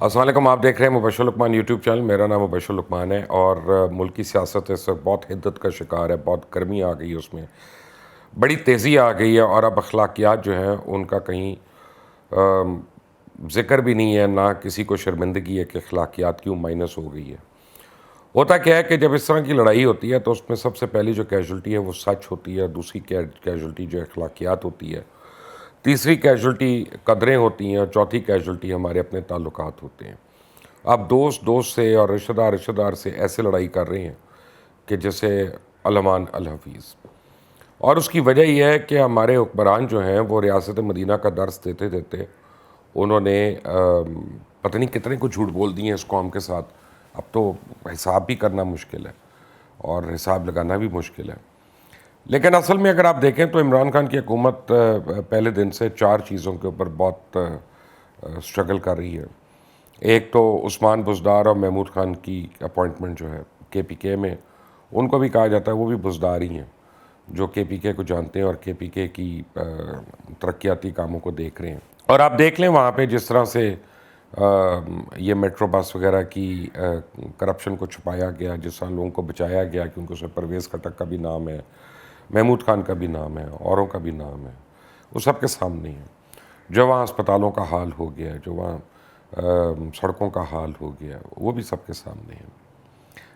السلام علیکم، آپ دیکھ رہے ہیں مبشر لقمان یوٹیوب چینل. میرا نام مبشر لقمان ہے اور ملکی سیاست اس وقت بہت حدت کا شکار ہے. بہت گرمی آ گئی ہے، اس میں بڑی تیزی آ گئی ہے اور اب اخلاقیات جو ہیں ان کا کہیں ذکر بھی نہیں ہے، نہ کسی کو شرمندگی ہے کہ اخلاقیات کیوں مائنس ہو گئی ہے. ہوتا کیا ہے کہ جب اس طرح کی لڑائی ہوتی ہے تو اس میں سب سے پہلی جو کیجولٹی ہے وہ سچ ہوتی ہے، دوسری کیجولٹی جو اخلاقیات ہوتی ہے، تیسری کیجولٹی قدریں ہوتی ہیں اور چوتھی کیجولٹی ہمارے اپنے تعلقات ہوتے ہیں. اب دوست دوست سے اور رشتہ دار سے ایسے لڑائی کر رہے ہیں کہ جیسے علمان الحفیظ. اور اس کی وجہ یہ ہے کہ ہمارے حکمران جو ہیں وہ ریاست مدینہ کا درس دیتے دیتے انہوں نے پتہ نہیں کتنے کو جھوٹ بول دیے ہیں اس قوم کے ساتھ. اب تو حساب بھی کرنا مشکل ہے اور حساب لگانا بھی مشکل ہے. لیکن اصل میں اگر آپ دیکھیں تو عمران خان کی حکومت پہلے دن سے 4 چیزوں کے اوپر بہت اسٹرگل کر رہی ہے. ایک تو عثمان بزدار اور محمود خان کی اپوائنٹمنٹ جو ہے کے پی کے میں، ان کو بھی کہا جاتا ہے وہ بھی بزدار ہی ہیں جو کے پی کے کو جانتے ہیں اور کے پی کے کی ترقیاتی کاموں کو دیکھ رہے ہیں. اور آپ دیکھ لیں وہاں پہ جس طرح سے یہ میٹرو بس وغیرہ کی کرپشن کو چھپایا گیا، جس طرح لوگوں کو بچایا گیا، کیونکہ اس میں پرویز خٹک کا بھی نام ہے، محمود خان کا بھی نام ہے، اوروں کا بھی نام ہے، وہ سب کے سامنے ہے. جو وہاں اسپتالوں کا حال ہو گیا، جو وہاں سڑکوں کا حال ہو گیا، وہ بھی سب کے سامنے ہے.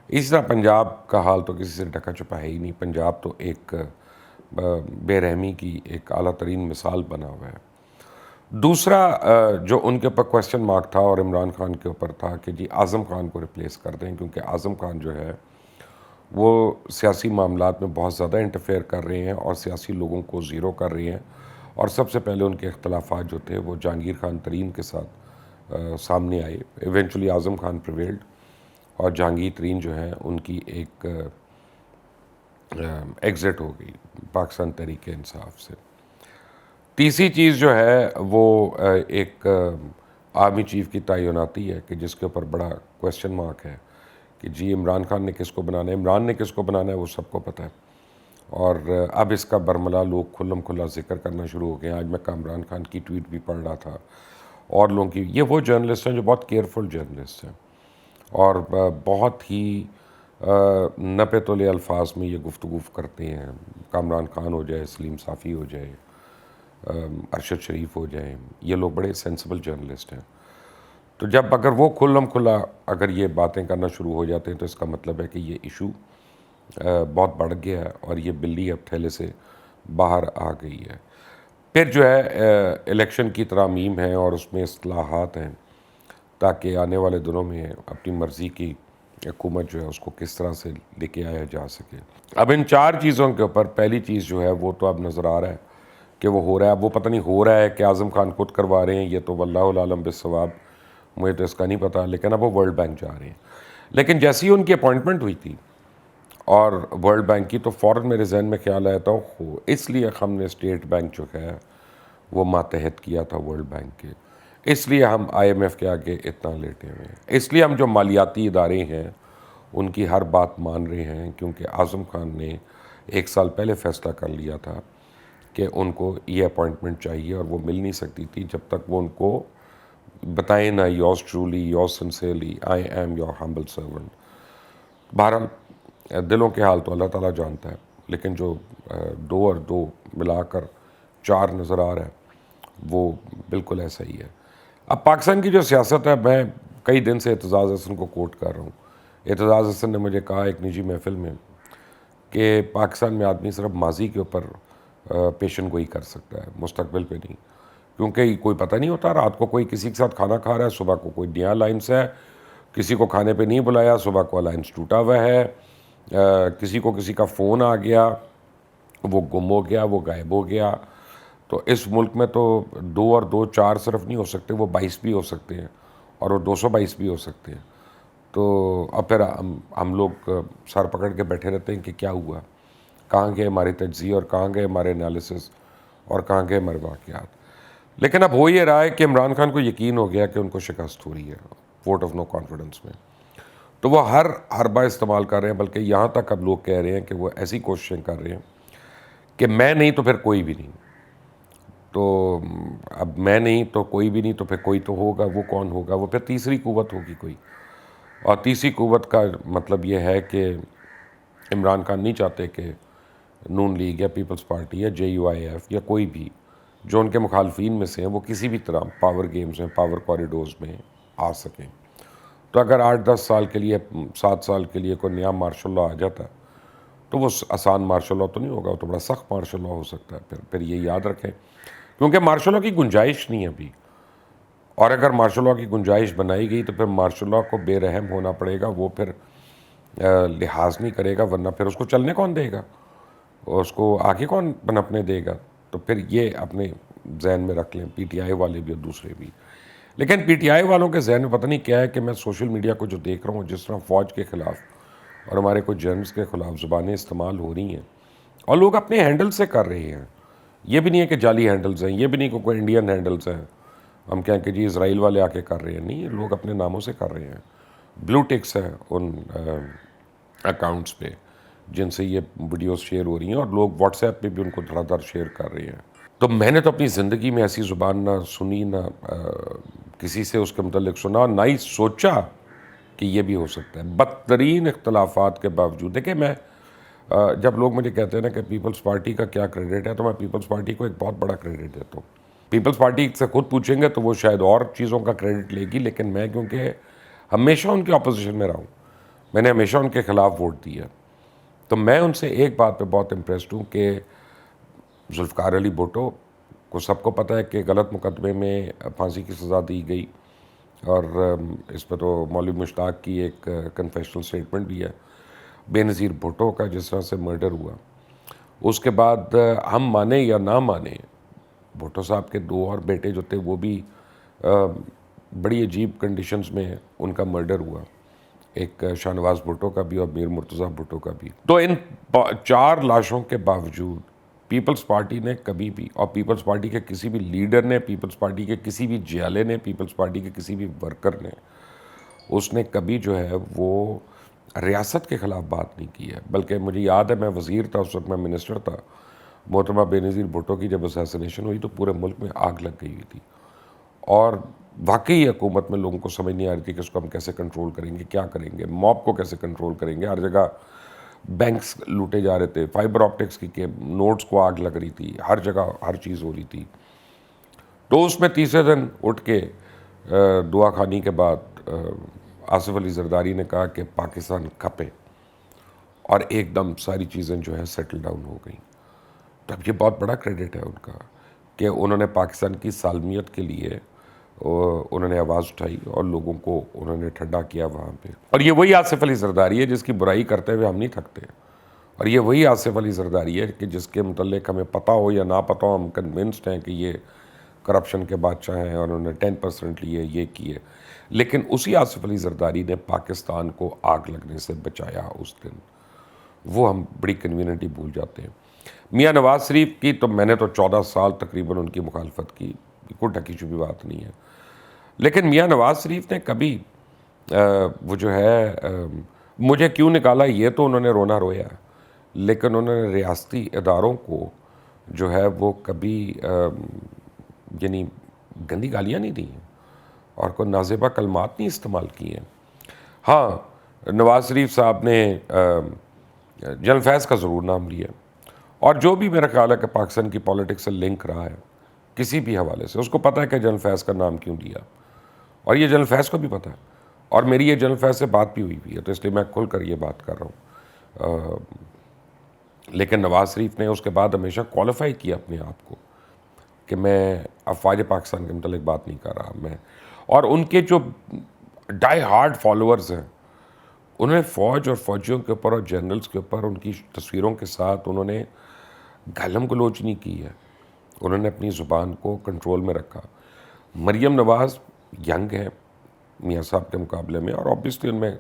اسی طرح پنجاب کا حال تو کسی سے ڈھکا چھپا ہے ہی نہیں. پنجاب تو ایک بے رحمی کی ایک اعلیٰ ترین مثال بنا ہوا ہے. دوسرا جو ان کے اوپر کویسچن مارک تھا اور عمران خان کے اوپر تھا کہ جی اعظم خان کو ریپلیس کر دیں، کیونکہ اعظم خان جو ہے وہ سیاسی معاملات میں بہت زیادہ انٹرفیئر کر رہے ہیں اور سیاسی لوگوں کو زیرو کر رہے ہیں. اور سب سے پہلے ان کے اختلافات جو تھے وہ جہانگیر خان ترین کے ساتھ سامنے آئے. ایونچولی اعظم خان پریویلڈ اور جہانگیر ترین جو ہیں ان کی ایک ایگزٹ ہو گئی پاکستان تحریک انصاف سے. تیسری چیز جو ہے وہ ایک آرمی چیف کی تعیناتی ہے کہ جس کے اوپر بڑا کویسچن مارک ہے کہ جی عمران خان نے کس کو بنانا ہے. عمران نے کس کو بنانا ہے وہ سب کو پتہ ہے اور اب اس کا برملا لوگ کھلم کھلا ذکر کرنا شروع ہو گئے ہیں. آج میں کامران خان کی ٹویٹ بھی پڑھ رہا تھا اور لوگوں کی. یہ وہ جرنلسٹ ہیں جو بہت کیئرفل جرنلسٹ ہیں اور بہت ہی نپے تلے الفاظ میں یہ گفتگو کرتے ہیں. کامران خان ہو جائے، سلیم صافی ہو جائے، ارشد شریف ہو جائیں، یہ لوگ بڑے سینسیبل جرنلسٹ ہیں. تو جب اگر وہ کھلم کھلا اگر یہ باتیں کرنا شروع ہو جاتے ہیں تو اس کا مطلب ہے کہ یہ ایشو بہت بڑھ گیا ہے اور یہ بلی اب تھیلے سے باہر آ گئی ہے. پھر جو ہے الیکشن کی ترامیم ہے اور اس میں اصلاحات ہیں تاکہ آنے والے دنوں میں اپنی مرضی کی حکومت جو ہے اس کو کس طرح سے لے کے آیا جا سکے. اب ان 4 چیزوں کے اوپر پہلی چیز جو ہے وہ تو اب نظر آ رہا ہے کہ وہ ہو رہا ہے. اب وہ پتہ نہیں ہو رہا ہے کہ اعظم خان خود کروا رہے ہیں، یہ تو واللہ العالم بالصواب، مجھے تو اس کا نہیں پتہ. لیکن اب وہ ورلڈ بینک جا رہے ہیں. لیکن جیسی ان کی اپوائنٹمنٹ ہوئی تھی اور ورلڈ بینک کی، تو فوراً میرے ذہن میں خیال آیا تھا اس لیے ہم نے اسٹیٹ بینک جو ہے وہ ماتحت کیا تھا ورلڈ بینک کے، اس لیے ہم آئی ایم ایف کے آگے اتنا لیٹے ہوئے ہیں، اس لیے ہم جو مالیاتی ادارے ہیں ان کی ہر بات مان رہے ہیں، کیونکہ اعظم خان نے 1 سال پہلے فیصلہ کر لیا تھا کہ ان کو یہ اپوائنٹمنٹ چاہیے اور وہ مل نہیں سکتی تھی جب تک وہ ان کو بتائیں نا yours truly, yours sincerely, I am your humble servant. بہرحال دلوں کے حال تو اللہ تعالیٰ جانتا ہے، لیکن جو 2 اور 2 ملا کر 4 نظر آ رہا ہے وہ بالکل ایسا ہی ہے. اب پاکستان کی جو سیاست ہے، میں کئی دن سے اعتزاز حسن کو کوٹ کر رہا ہوں. اعتزاز حسن نے مجھے کہا ایک نجی محفل میں کہ پاکستان میں آدمی صرف ماضی کے اوپر پیشن گوئی کر سکتا ہے، مستقبل پہ نہیں، کیونکہ کوئی پتہ نہیں ہوتا. رات کو کوئی کسی کے ساتھ کھانا کھا رہا ہے، صبح کو کوئی نیا الائنس ہے، کسی کو کھانے پہ نہیں بلایا، صبح کو الائنس ٹوٹا ہوا ہے، کسی کو کسی کا فون آ گیا، وہ گم ہو گیا، وہ غائب ہو گیا. تو اس ملک میں تو 2 اور 2 4 صرف نہیں ہو سکتے، وہ 22 بھی ہو سکتے ہیں اور وہ 222 بھی ہو سکتے ہیں. تو اب پھر ہم لوگ سر پکڑ کے بیٹھے رہتے ہیں کہ کیا ہوا، کہاں گئے ہمارے تجزیے اور کہاں گئے ہمارے انالیسس اور کہاں گئے ہمارے واقعات. لیکن اب ہو یہ رہا ہے کہ عمران خان کو یقین ہو گیا کہ ان کو شکست ہو رہی ہے ووٹ آف نو کانفیڈنس میں، تو وہ ہر حربہ استعمال کر رہے ہیں. بلکہ یہاں تک اب لوگ کہہ رہے ہیں کہ وہ ایسی کوششیں کر رہے ہیں کہ میں نہیں تو پھر کوئی بھی نہیں. تو اب میں نہیں تو کوئی بھی نہیں، تو پھر کوئی تو ہوگا، وہ کون ہوگا؟ وہ پھر تیسری قوت ہوگی کوئی، اور تیسری قوت کا مطلب یہ ہے کہ عمران خان نہیں چاہتے کہ نون لیگ یا پیپلز پارٹی یا JUIF یا کوئی بھی جو ان کے مخالفین میں سے ہیں وہ کسی بھی طرح پاور گیمز میں، پاور کوریڈورز میں آ سکیں۔ تو اگر 8-10 سال کے لیے، 7 سال کے لیے کوئی نیا مارشل لا آ جاتا ہے تو وہ آسان مارشل لا تو نہیں ہوگا، وہ تو بڑا سخت مارشل لا ہو سکتا ہے۔ پھر یہ یاد رکھیں، کیونکہ مارشل لا کی گنجائش نہیں ہے ابھی، اور اگر مارشل لا کی گنجائش بنائی گئی تو پھر مارشل لا کو بے رحم ہونا پڑے گا، وہ پھر لحاظ نہیں کرے گا، ورنہ پھر اس کو چلنے کون دے گا، اور اس کو آگے کون پنپنے دے گا؟ تو پھر یہ اپنے ذہن میں رکھ لیں، PTI والے بھی اور دوسرے بھی۔ لیکن PTI والوں کے ذہن میں پتہ نہیں کیا ہے کہ میں سوشل میڈیا کو جو دیکھ رہا ہوں، جس طرح فوج کے خلاف اور ہمارے کچھ جرنلز کے خلاف زبانیں استعمال ہو رہی ہیں، اور لوگ اپنے ہینڈل سے کر رہے ہیں، یہ بھی نہیں ہے کہ جعلی ہینڈلز ہیں، یہ بھی نہیں کہ کوئی انڈین ہینڈلز ہیں ہم کہیں کہ جی اسرائیل والے آ کے کر رہے ہیں، نہیں، لوگ اپنے ناموں سے کر رہے ہیں، بلو ٹکس ہیں ان اکاؤنٹس پہ جن سے یہ ویڈیوز شیئر ہو رہی ہیں، اور لوگ واٹس ایپ پہ بھی ان کو دھڑا دھڑ شیئر کر رہے ہیں۔ تو میں نے تو اپنی زندگی میں ایسی زبان نہ سنی، نہ کسی سے اس کے متعلق سنا، نہ ہی سوچا کہ یہ بھی ہو سکتا ہے، بدترین اختلافات کے باوجود۔ دیکھیں، میں جب لوگ مجھے کہتے ہیں نا کہ پیپلز پارٹی کا کیا کریڈٹ ہے، تو میں پیپلز پارٹی کو ایک بہت بڑا کریڈٹ دیتا ہوں۔ پیپلز پارٹی سے خود پوچھیں گے تو وہ شاید اور چیزوں کا کریڈٹ لے گی، لیکن میں کیونکہ ہمیشہ ان کے اپوزیشن میں رہا ہوں، میں نے ہمیشہ ان کے خلاف ووٹ دیا، تو میں ان سے ایک بات پہ بہت امپریسڈ ہوں کہ ذوالفقار علی بھٹو کو سب کو پتہ ہے کہ غلط مقدمے میں پھانسی کی سزا دی گئی، اور اس پہ تو مولوی مشتاق کی ایک کنفیشنل سٹیٹمنٹ بھی ہے۔ بے نظیر بھٹو کا جس طرح سے مرڈر ہوا، اس کے بعد ہم مانیں یا نہ مانیں، بھٹو صاحب کے 2 اور بیٹے جو تھے وہ بھی بڑی عجیب کنڈیشنز میں ان کا مرڈر ہوا، ایک شاہ نواز بھٹو کا بھی اور میر مرتضیٰ بھٹو کا بھی۔ تو ان 4 لاشوں کے باوجود پیپلز پارٹی نے کبھی بھی، اور پیپلز پارٹی کے کسی بھی لیڈر نے، پیپلز پارٹی کے کسی بھی جیالے نے، پیپلز پارٹی کے کسی بھی ورکر نے، اس نے کبھی جو ہے وہ ریاست کے خلاف بات نہیں کی ہے۔ بلکہ مجھے یاد ہے، میں وزیر تھا اس وقت، میں منسٹر تھا، محترمہ بے نظیر بھٹو کی جب اسیسینیشن ہوئی تو پورے ملک میں آگ لگ گئی ہوئی تھی، اور واقعی حکومت میں لوگوں کو سمجھ نہیں آ رہی تھی کہ اس کو ہم کیسے کنٹرول کریں گے، کیا کریں گے، موب کو کیسے کنٹرول کریں گے۔ ہر جگہ بینکس لوٹے جا رہے تھے، فائبر آپٹکس کی نوٹس کو آگ لگ رہی تھی، ہر جگہ ہر چیز ہو رہی تھی۔ تو اس میں تیسرے دن اٹھ کے دعا خوانی کے بعد آصف علی زرداری نے کہا کہ پاکستان کھپے، اور ایک دم ساری چیزیں جو ہیں سیٹل ڈاؤن ہو گئیں۔ تو اب یہ بہت بڑا کریڈٹ ہے ان کا کہ انہوں نے پاکستان کی سالمیت کے لیے انہوں نے آواز اٹھائی اور لوگوں کو انہوں نے ٹھنڈا کیا وہاں پہ۔ اور یہ وہی آصف علی زرداری ہے جس کی برائی کرتے ہوئے ہم نہیں تھکتے، اور یہ وہی آصف علی زرداری ہے کہ جس کے متعلق ہمیں پتہ ہو یا نہ پتہ ہو، ہم کنونسڈ ہیں کہ یہ کرپشن کے بادشاہ ہیں اور انہوں نے 10% لیے، یہ کیے، لیکن اسی آصف علی زرداری نے پاکستان کو آگ لگنے سے بچایا اس دن۔ وہ ہم بڑی کنویننٹلی بھول جاتے ہیں۔ میاں نواز شریف کی تو میں نے تو 14 سال تقریباً ان کی مخالفت کی، کوئی ڈھکی چھپی بات نہیں ہے، لیکن میاں نواز شریف نے کبھی وہ جو ہے مجھے کیوں نکالا یہ تو انہوں نے رونا رویا، لیکن انہوں نے ریاستی اداروں کو جو ہے وہ کبھی یعنی گندی گالیاں نہیں دی ہیں اور کوئی نازیبہ کلمات نہیں استعمال کیے ہیں۔ ہاں، نواز شریف صاحب نے جنرل فیض کا ضرور نام لیا، اور جو بھی میرا خیال ہے کہ پاکستان کی پولیٹکس سے لنک رہا ہے کسی بھی حوالے سے، اس کو پتہ ہے کہ جنرل فیض کا نام کیوں لیا، اور یہ جنرل فیض کو بھی پتہ ہے، اور میری یہ جنرل فیض سے بات بھی ہوئی ہے، تو اس لیے میں کھل کر یہ بات کر رہا ہوں۔ لیکن نواز شریف نے اس کے بعد ہمیشہ کوالیفائی کیا اپنے آپ کو کہ میں افواج پاکستان کے متعلق بات نہیں کر رہا میں، اور ان کے جو ڈائی ہارڈ فالوورز ہیں، انہوں نے فوج اور فوجیوں کے اوپر اور جنرلز کے اوپر ان کی تصویروں کے ساتھ انہوں نے گالم گلوچ نہیں کی ہے، انہوں نے اپنی زبان کو کنٹرول میں رکھا۔ مریم نواز ینگ ہے میاں صاحب کے مقابلے میں، اور آبویسلی ان میں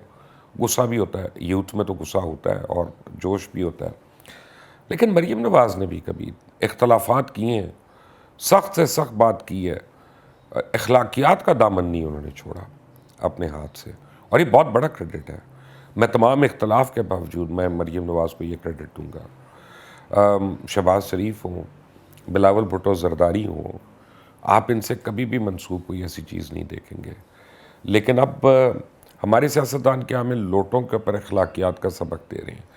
غصہ بھی ہوتا ہے، یوتھ میں تو غصہ ہوتا ہے اور جوش بھی ہوتا ہے، لیکن مریم نواز نے بھی کبھی اختلافات کیے ہیں، سخت سے سخت بات کی ہے، اخلاقیات کا دامن نہیں انہوں نے چھوڑا اپنے ہاتھ سے، اور یہ بہت بڑا کریڈٹ ہے۔ میں تمام اختلاف کے باوجود میں مریم نواز کو یہ کریڈٹ دوں گا۔ شہباز شریف ہوں، بلاول بھٹو زرداری ہوں، آپ ان سے کبھی بھی منسوب کوئی ایسی چیز نہیں دیکھیں گے. لیکن اب ہمارے سیاستدان کیا ہمیں لوٹوں کے اوپر اخلاقیات کا سبق دے رہے ہیں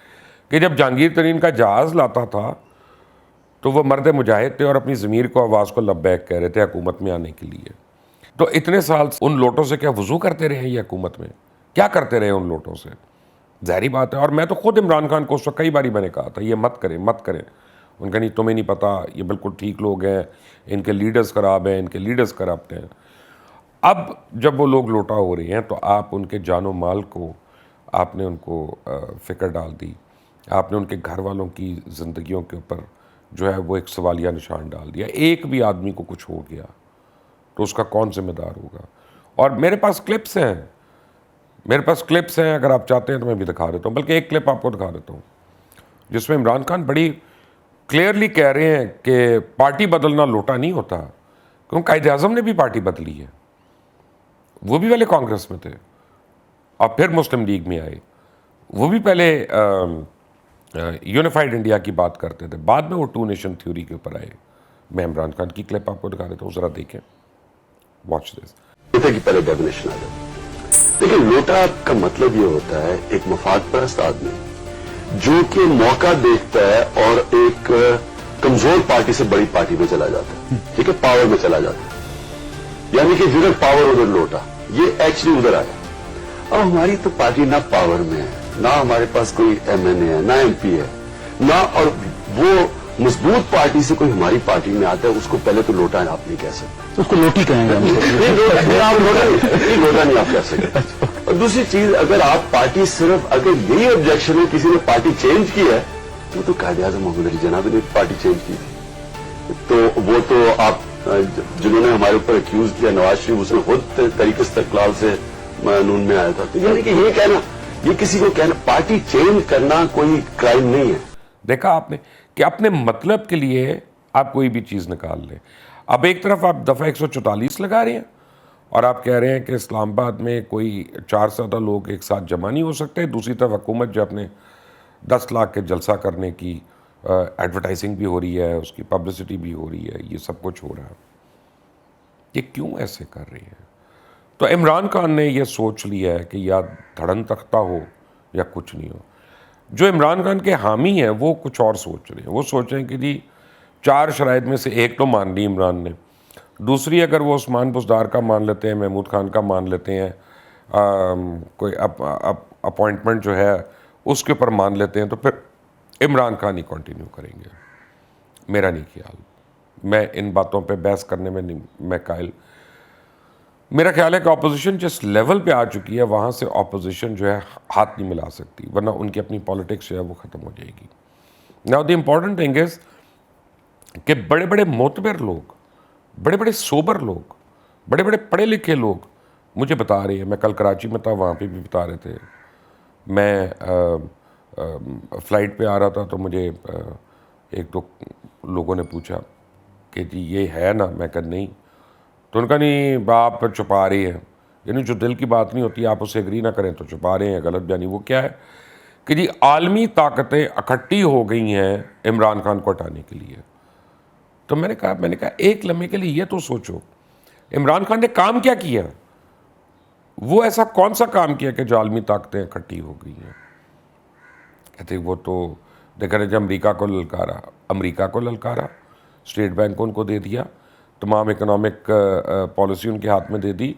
کہ جب جہانگیر ترین کا جہاز لاتا تھا تو وہ مرد مجاہد تھے اور اپنی ضمیر کو آواز کو لبیک کہہ رہے تھے حکومت میں آنے کے لیے. تو اتنے سال ان لوٹوں سے کیا وضو کرتے رہے یہ حکومت میں؟ کیا کرتے رہے ان لوٹوں سے؟ ظاہری بات ہے. اور میں تو خود عمران خان کو اس وقت کئی باری میں نے کہا تھا یہ مت کریں مت کریں. ان کا نہیں تمہیں نہیں پتا، یہ بالکل ٹھیک لوگ ہیں، ان کے لیڈرز خراب ہیں، ان کے لیڈرز کرپٹ ہیں. اب جب وہ لوگ لوٹا ہو رہے ہیں تو آپ ان کے جان و مال کو آپ نے ان کو فکر ڈال دی، آپ نے ان کے گھر والوں کی زندگیوں کے اوپر جو ہے وہ ایک سوالیہ نشان ڈال دیا. ایک بھی آدمی کو کچھ ہو گیا تو اس کا کون ذمہ دار ہوگا؟ اور میرے پاس کلپس ہیں، اگر آپ چاہتے ہیں تو میں بھی دکھا دیتا ہوں. بلکہ ایک کلپ آپ کو دکھا دیتا ہوں جس میں عمران خان بڑی کلیئرلی کہہ رہے ہیں کہ پارٹی بدلنا لوٹا نہیں ہوتا، کیونکہ قائد اعظم نے بھی پارٹی بدلی ہے. وہ بھی پہلے کانگریس میں تھے اور پھر مسلم لیگ میں آئے. وہ بھی پہلے یونیفائڈ انڈیا کی بات کرتے تھے، بعد میں وہ ٹو نیشن تھیوری کے اوپر آئے. میں عمران خان کی کلپ آپ کو دکھا دیتا ہوں، ذرا دیکھیں. Watch this. لوٹے کی پہلے ڈیفینیشن آ جائے. لیکن لوٹا کا مطلب یہ ہوتا ہے ایک مفاد پرست آدمی جو کہ موقع دیکھتا ہے اور ایک کمزور پارٹی سے بڑی پارٹی میں چلا جاتا ہے، ٹھیک ہے، پاور میں چلا جاتا ہے. یعنی کہ جدھر پاور ادھر لوٹا، یہ ایکچولی ادھر آیا. اب ہماری تو پارٹی نہ پاور میں ہے، نہ ہمارے پاس کوئی ایم این اے ہے، نہ ایم پی ہے، نہ، اور وہ مضبوط پارٹی سے کوئی ہماری پارٹی میں آتا ہے اس کو پہلے تو لوٹا آپ نہیں کہہ سکتے، اس کو لوٹی کہیں گے. لوٹا نہیں آپ کہہ سکتے. اور دوسری چیز، اگر آپ پارٹی صرف، اگر یہی آبجیکشن ہے کسی نے پارٹی چینج کی ہے تو قائد اعظم محمد علی جناح نے پارٹی چینج کی تھی. تو وہ تو آپ جنہوں نے ہمارے اوپر اکیوز کیا، نواز شریف، اس نے خود طریق استقلال سے نون میں آیا تھا. تو یعنی کہ یہ کہنا، یہ کسی کو کہنا پارٹی چینج کرنا کوئی کرائم نہیں ہے. دیکھا آپ نے کہ اپنے مطلب کے لیے آپ کوئی بھی چیز نکال لیں. اب ایک طرف آپ دفعہ 144 لگا رہے ہیں اور آپ کہہ رہے ہیں کہ اسلام آباد میں کوئی 4 سے زیادہ لوگ ایک ساتھ جمع نہیں ہو سکتے. دوسری طرف حکومت جو اپنے 10 لاکھ کے جلسہ کرنے کی ایڈورٹائزنگ بھی ہو رہی ہے، اس کی پبلسٹی بھی ہو رہی ہے، یہ سب کچھ ہو رہا ہے. یہ کیوں ایسے کر رہے ہیں؟ تو عمران خان نے یہ سوچ لیا ہے کہ یا دھڑن تختہ ہو یا کچھ نہیں ہو. جو عمران خان کے حامی ہیں وہ کچھ اور سوچ رہے ہیں. وہ سوچ رہے ہیں کہ جی 4 شرائط میں سے ایک تو مان لی عمران نے، دوسری اگر وہ عثمان بزدار کا مان لیتے ہیں، محمود خان کا مان لیتے ہیں، کوئی اپوائنٹمنٹ جو ہے اس کے اوپر مان لیتے ہیں، تو پھر عمران خان ہی کنٹینیو کریں گے. میرا نہیں خیال. میں ان باتوں پہ بحث کرنے میں نہیں میں قائل. میرا خیال ہے کہ اپوزیشن جس لیول پہ آ چکی ہے وہاں سے اپوزیشن جو ہے ہاتھ نہیں ملا سکتی، ورنہ ان کی اپنی پالیٹکس جو ہے وہ ختم ہو جائے گی. Now the important thing is کہ بڑے بڑے معتبر لوگ، بڑے بڑے سوبر لوگ، بڑے بڑے پڑھے لکھے لوگ مجھے بتا رہے ہیں. میں کل کراچی میں تھا، وہاں پہ بھی بتا رہے تھے. میں فلائٹ پہ آ رہا تھا تو مجھے ایک دو لوگوں نے پوچھا کہ جی یہ ہے نا، میں کہا نہیں. تو ان کا نہیں آپ چھپا رہی ہیں، یعنی جو دل کی بات نہیں ہوتی آپ اسے اگری نہ کریں تو چھپا رہے ہیں، غلط بیانی. وہ کیا ہے کہ جی عالمی طاقتیں اکٹھی ہو گئی ہیں عمران خان کو ہٹانے کے لیے. تو میں نے کہا ایک لمحے کے لیے یہ تو سوچو عمران خان نے کام کیا کیا؟ وہ ایسا کون سا کام کیا کہ جو عالمی طاقتیں اکٹھی ہو گئی ہیں؟ کہتے وہ تو دیکھا جب امریکہ کو للکارا، اسٹیٹ بینک کو ان کو دے دیا، تمام اکنامک پالیسی ان کے ہاتھ میں دے دی.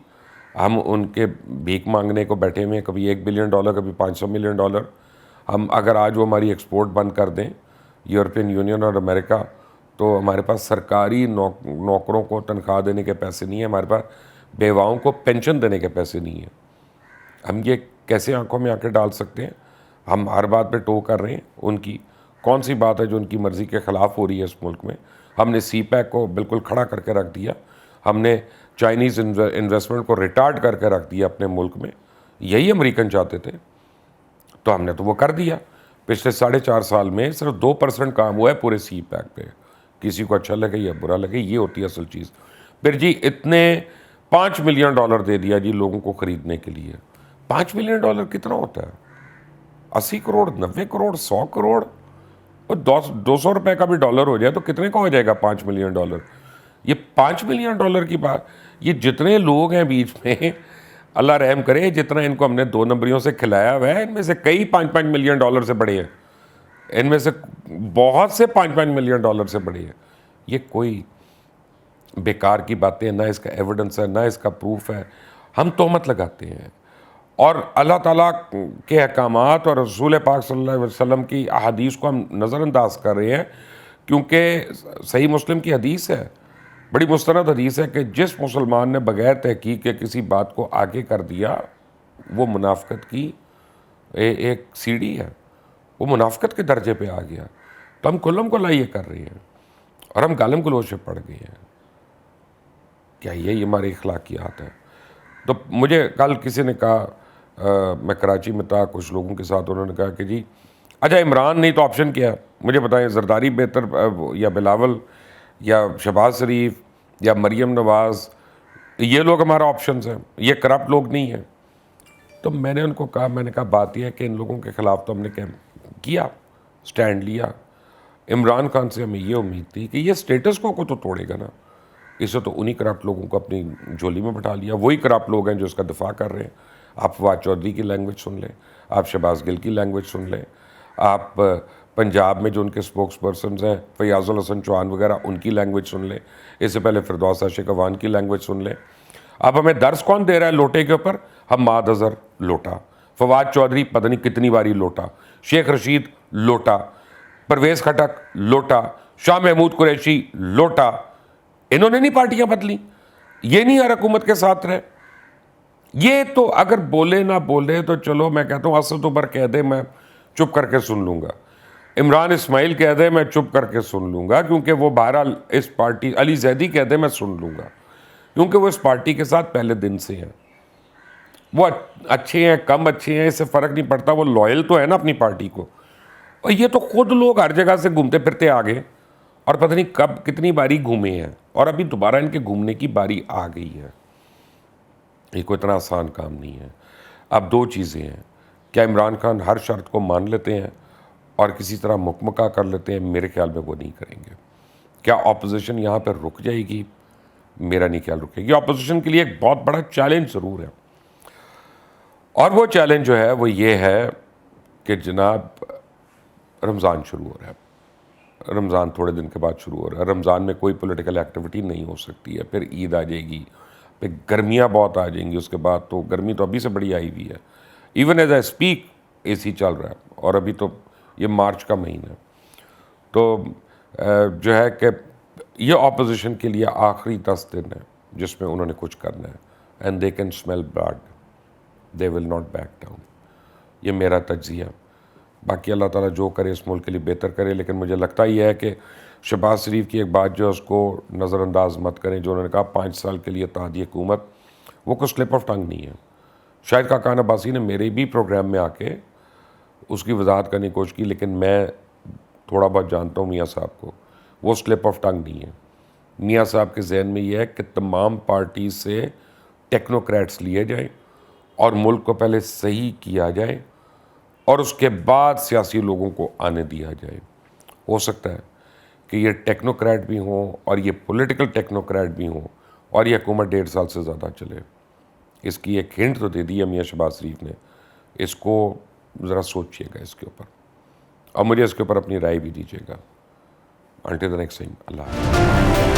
ہم ان کے بھیک مانگنے کو بیٹھے ہوئے ہیں، کبھی $1 بلین، کبھی $500 ملین. ہم اگر آج وہ ہماری ایکسپورٹ بند کر دیں یورپین یونین اور امریکہ، تو ہمارے پاس سرکاری نوکروں کو تنخواہ دینے کے پیسے نہیں ہیں، ہمارے پاس بیواؤں کو پینشن دینے کے پیسے نہیں ہیں. ہم یہ کیسے آنکھوں میں آنکھیں ڈال سکتے ہیں؟ ہم ہر بات پہ ٹو کر رہے ہیں. ان کی کون سی بات ہے جو ان کی مرضی کے خلاف ہو رہی ہے اس ملک میں؟ ہم نے سی پیک کو بالکل کھڑا کر کے رکھ دیا، ہم نے چائنیز انویسٹمنٹ کو ریٹارڈ کر کے رکھ دیا اپنے ملک میں. یہی امریکن چاہتے تھے تو ہم نے تو وہ کر دیا. پچھلے 4.5 سال میں صرف 2% کام ہوا ہے پورے سی پیک پہ. کسی کو اچھا لگے یا برا لگے، یہ ہوتی ہے اصل چیز. پھر جی اتنے $5 ملین دے دیا جی لوگوں کو خریدنے کے لیے. $5 ملین کتنا ہوتا ہے؟ 80 کروڑ، 90 کروڑ، 100 کروڑ. وہ 200 روپے کا بھی ڈالر ہو جائے تو کتنے کا ہو جائے گا $5 ملین؟ یہ $5 ملین کی بات، یہ جتنے لوگ ہیں بیچ میں، اللہ رحم کرے، جتنا ان کو ہم نے 2 نمبریوں سے کھلایا ہوا ہے، ان میں سے کئی $5 ملین سے بڑے ہیں، ان میں سے بہت سے $5 ملین سے بڑے ہیں۔ یہ کوئی بیکار کی باتیں، نہ اس کا ایویڈنس ہے، نہ اس کا پروف ہے، ہم تہمت لگاتے ہیں اور اللہ تعالیٰ کے احکامات اور رسول پاک صلی اللہ علیہ وسلم کی احادیث کو ہم نظر انداز کر رہے ہیں، کیونکہ صحیح مسلم کی حدیث ہے، بڑی مستند حدیث ہے کہ جس مسلمان نے بغیر تحقیق کے کسی بات کو آگے کر دیا وہ منافقت کی ایک سیڑھی ہے، وہ منافقت کے درجے پہ آ گیا۔ تو ہم کلم کو لائیے کر رہے ہیں اور ہم گالم گلوچ پہ پڑ گئے ہیں۔ کیا یہی ہماری اخلاقیات ہے؟ تو مجھے کل کسی نے کہا، میں کراچی میں تھا کچھ لوگوں کے ساتھ، انہوں نے کہا کہ جی اچھا عمران نہیں تو آپشن کیا ہے؟ مجھے بتائیں، زرداری بہتر یا بلاول یا شہباز شریف یا مریم نواز، یہ لوگ ہمارا آپشنز ہیں، یہ کرپٹ لوگ نہیں ہیں؟ تو میں نے ان کو کہا، میں نے کہا بات یہ ہے کہ ان لوگوں کے خلاف تو ہم نے کیا سٹینڈ لیا۔ عمران خان سے ہمیں یہ امید تھی کہ یہ سٹیٹس کو تو توڑے گا نا، اسے تو انہی کرپٹ لوگوں کو اپنی جولی میں بٹھا لیا، وہی کرپٹ لوگ ہیں جو اس کا دفاع کر رہے ہیں۔ آپ فواد چودھری کی لینگویج سن لیں، آپ شہباز گل کی لینگویج سن لیں، آپ پنجاب میں جو ان کے سپوکس پرسنز ہیں فیاض الحسن چوہان وغیرہ، ان کی لینگویج سن لیں، اس سے پہلے فردوس عاشق اعوان کی لینگویج سن لیں۔ اب ہمیں درس کون دے رہا ہے لوٹے کے اوپر؟ حماد اظہر لوٹا، فواد چودھری پتہ نہیں کتنی باری لوٹا، شیخ رشید لوٹا، پرویز خٹک لوٹا، شاہ محمود قریشی لوٹا۔ انہوں نے نہیں پارٹیاں بدلی، یہ نہیں ہر حکومت کے ساتھ رہے۔ یہ تو اگر بولے نہ بولے تو چلو، میں کہتا ہوں اسد عمر کہہ دے میں چپ کر کے سن لوں گا، عمران اسماعیل کہہ دے میں چپ کر کے سن لوں گا، کیونکہ وہ بہرحال اس پارٹی، علی زیدی کہہ دے میں سن لوں گا، کیونکہ وہ اس پارٹی کے ساتھ پہلے دن سے ہیں۔ وہ اچھے ہیں کم اچھے ہیں اس سے فرق نہیں پڑتا، وہ لائل تو ہے نا اپنی پارٹی کو۔ اور یہ تو خود لوگ ہر جگہ سے گھومتے پھرتے آ گئے اور پتہ نہیں کب کتنی باری گھومے ہیں، اور ابھی دوبارہ ان کے گھومنے کی باری آ گئی ہے۔ یہ کوئی اتنا آسان کام نہیں ہے۔ اب 2 چیزیں ہیں، کیا عمران خان ہر شرط کو مان لیتے ہیں اور کسی طرح مکمکہ کر لیتے ہیں؟ میرے خیال میں وہ نہیں کریں گے۔ کیا اپوزیشن یہاں پر رک جائے گی؟ میرا نہیں خیال رکے گی۔ اپوزیشن کے لیے ایک بہت بڑا چیلنج ضرور ہے، اور وہ چیلنج جو ہے وہ یہ ہے کہ جناب رمضان شروع ہو رہا ہے، رمضان تھوڑے دن کے بعد شروع ہو رہا ہے، رمضان میں کوئی پولیٹیکل ایکٹیویٹی نہیں ہو سکتی ہے، پھر عید آ جائے گی، پھر گرمیاں بہت آ جائیں گی، اس کے بعد تو گرمی تو ابھی سے بڑی آئی ہوئی ہے، ایون ایز اے اسپیک اے سی چل رہا ہے، اور ابھی تو یہ مارچ کا مہینہ ہے۔ تو جو ہے کہ یہ اپوزیشن کے لیے آخری 10 دن ہے جس میں انہوں نے کچھ کرنا ہے، and they can smell blood, they will not back down. یہ میرا تجزیہ، باقی اللہ تعالیٰ جو کرے اس ملک کے لیے بہتر کرے، لیکن مجھے لگتا یہ ہے کہ شہباز شریف کی ایک بات جو ہے اس کو نظر انداز مت کریں، جو انہوں نے کہا 5 سال کے لیے اتحادی حکومت، وہ کوئی سلپ آف ٹنگ نہیں ہے۔ شاہد خاقان عباسی نے میرے بھی پروگرام میں آ کے اس کی وضاحت کرنے کی کوشش کی، لیکن میں تھوڑا بہت جانتا ہوں میاں صاحب کو، وہ سلپ آف ٹنگ نہیں ہے۔ میاں صاحب کے ذہن میں یہ ہے کہ تمام پارٹی سے ٹیکنوکریٹس لیے جائیں اور ملک کو پہلے صحیح کیا جائے اور اس کے بعد سیاسی لوگوں کو آنے دیا جائے۔ ہو سکتا ہے کہ یہ ٹیکنوکریٹ بھی ہوں اور یہ پولیٹیکل ٹیکنوکریٹ بھی ہوں اور یہ حکومت 1.5 سال سے زیادہ چلے۔ اس کی ایک ہنٹ تو دے دی ہے میاں شہباز شریف نے، اس کو ذرا سوچیے گا اس کے اوپر، اور مجھے اس کے اوپر اپنی رائے بھی دیجیے گا۔ انٹل دی نیکسٹ ٹائم، اللہ حافظ۔